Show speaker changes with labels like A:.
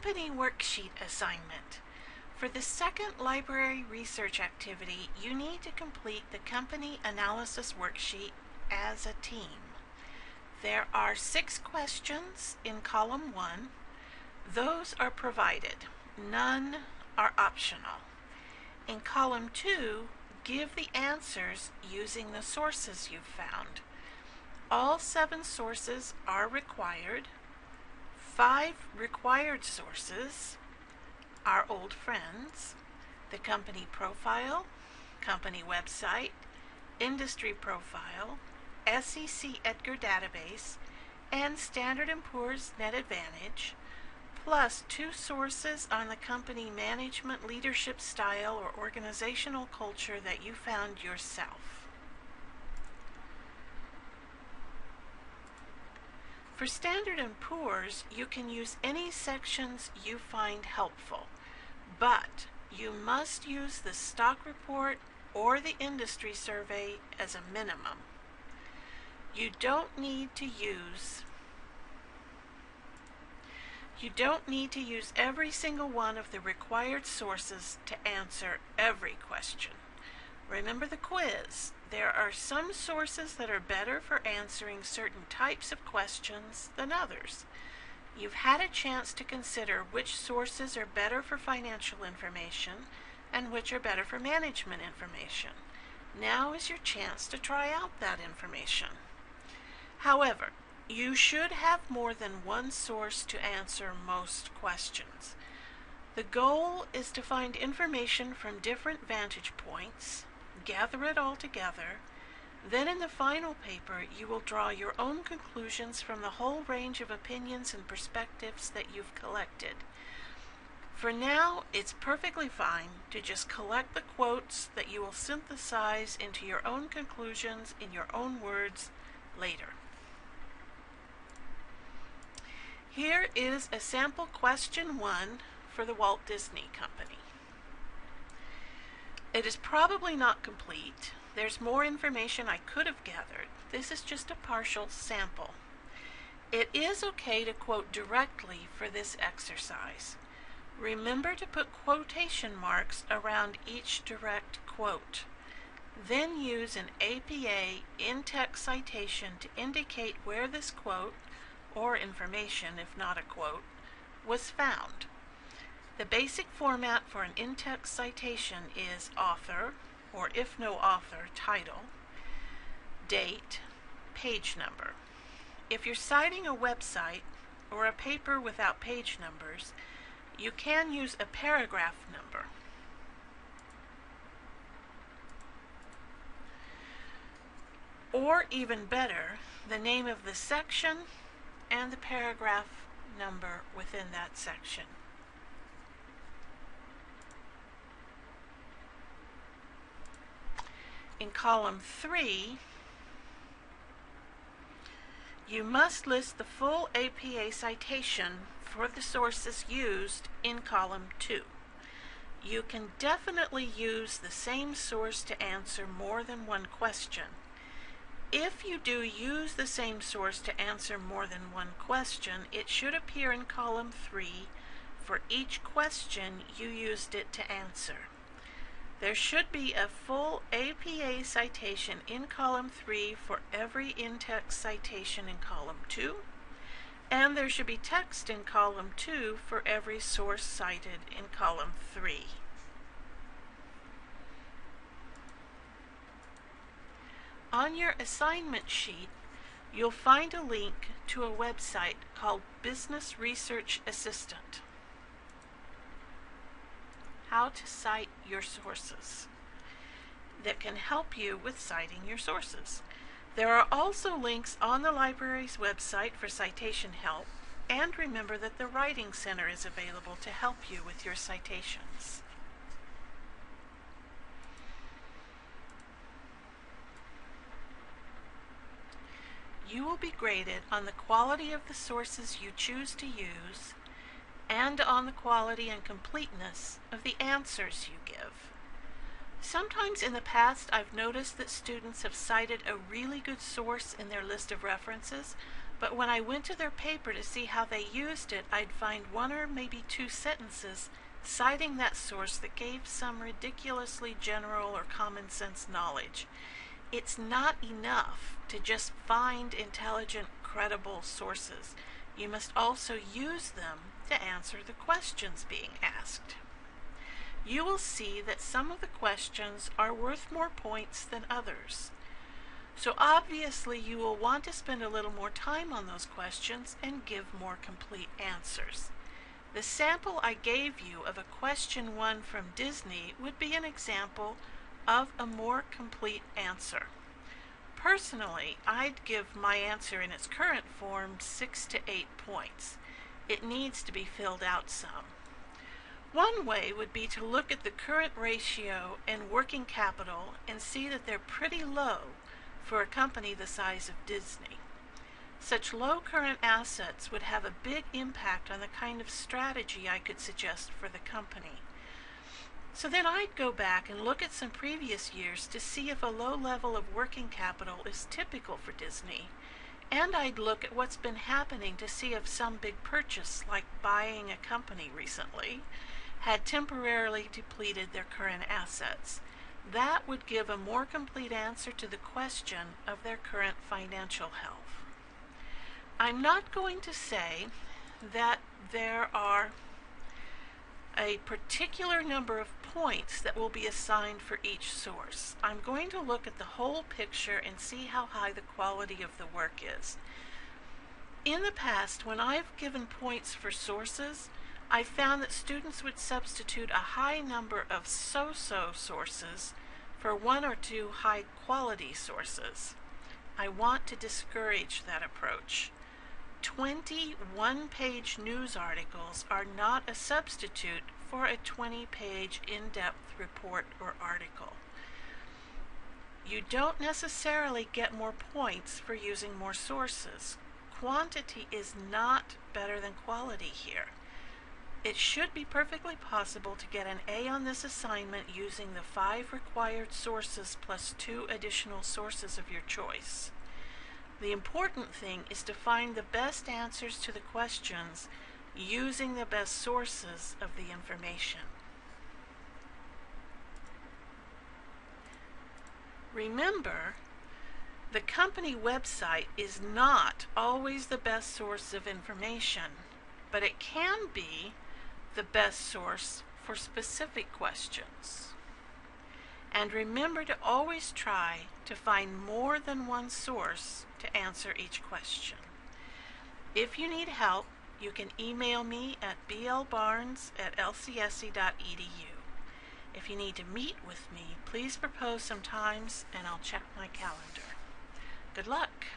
A: company worksheet assignment. For the second library research activity, you need to complete the company analysis worksheet as a team. There are 6 questions in column 1. Those are provided. None are optional. In column 2, give the answers using the sources you've found. All 7 sources are required. 5 required sources are old friends, the company profile, company website, industry profile, SEC Edgar database, and Standard & Poor's Net Advantage, plus 2 sources on the company management leadership style or organizational culture that you found yourself. For Standard & Poor's, you can use any sections you find helpful, but you must use the stock report or the industry survey as a minimum. You don't need to use every single one of the required sources to answer every question. Remember the quiz. There are some sources that are better for answering certain types of questions than others. You've had a chance to consider which sources are better for financial information and which are better for management information. Now is your chance to try out that information. However, you should have more than one source to answer most questions. The goal is to find information from different vantage points, gather it all together, then in the final paper you will draw your own conclusions from the whole range of opinions and perspectives that you've collected. For now, it's perfectly fine to just collect the quotes that you will synthesize into your own conclusions in your own words later. Here is a sample question 1 for the Walt Disney Company. It is probably not complete. There's more information I could have gathered. This is just a partial sample. It is okay to quote directly for this exercise. Remember to put quotation marks around each direct quote. Then use an APA in-text citation to indicate where this quote, or information if not a quote, was found. The basic format for an in-text citation is author, or if no author, title, date, page number. If you're citing a website or a paper without page numbers, you can use a paragraph number. Or even better, the name of the section and the paragraph number within that section. In column 3, you must list the full APA citation for the sources used in column 2. You can definitely use the same source to answer more than one question. If you do use the same source to answer more than one question, it should appear in column 3 for each question you used it to answer. There should be a full APA citation in column 3 for every in-text citation in column 2, and there should be text in column 2 for every source cited in column 3. On your assignment sheet, you'll find a link to a website called Business Research Assistant. How to cite your sources that can help you with citing your sources. There are also links on the library's website for citation help, and remember that the Writing Center is available to help you with your citations. You will be graded on the quality of the sources you choose to use and on the quality and completeness of the answers you give. Sometimes in the past I've noticed that students have cited a really good source in their list of references, but when I went to their paper to see how they used it, I'd find one or maybe two sentences citing that source that gave some ridiculously general or common sense knowledge. It's not enough to just find intelligent, credible sources. You must also use them to answer the questions being asked. You will see that some of the questions are worth more points than others. So obviously you will want to spend a little more time on those questions and give more complete answers. The sample I gave you of a question 1 from Disney would be an example of a more complete answer. Personally, I'd give my answer in its current form 6 to 8 points. It needs to be filled out some. One way would be to look at the current ratio and working capital and see that they're pretty low for a company the size of Disney. Such low current assets would have a big impact on the kind of strategy I could suggest for the company. So then I'd go back and look at some previous years to see if a low level of working capital is typical for Disney. And I'd look at what's been happening to see if some big purchase, like buying a company recently, had temporarily depleted their current assets. That would give a more complete answer to the question of their current financial health. I'm not going to say that there are a particular number of points that will be assigned for each source. I'm going to look at the whole picture and see how high the quality of the work is. In the past, when I've given points for sources, I found that students would substitute a high number of so-so sources for 1 or 2 high-quality sources. I want to discourage that approach. 20 one-page news articles are not a substitute for a 20-page in-depth report or article. You don't necessarily get more points for using more sources. Quantity is not better than quality here. It should be perfectly possible to get an A on this assignment using the 5 required sources plus 2 additional sources of your choice. The important thing is to find the best answers to the questions using the best sources of the information. Remember, the company website is not always the best source of information, but it can be the best source for specific questions. And remember to always try to find more than one source to answer each question. If you need help, you can email me at blbarnes@lcse.edu. If you need to meet with me, please propose some times and I'll check my calendar. Good luck!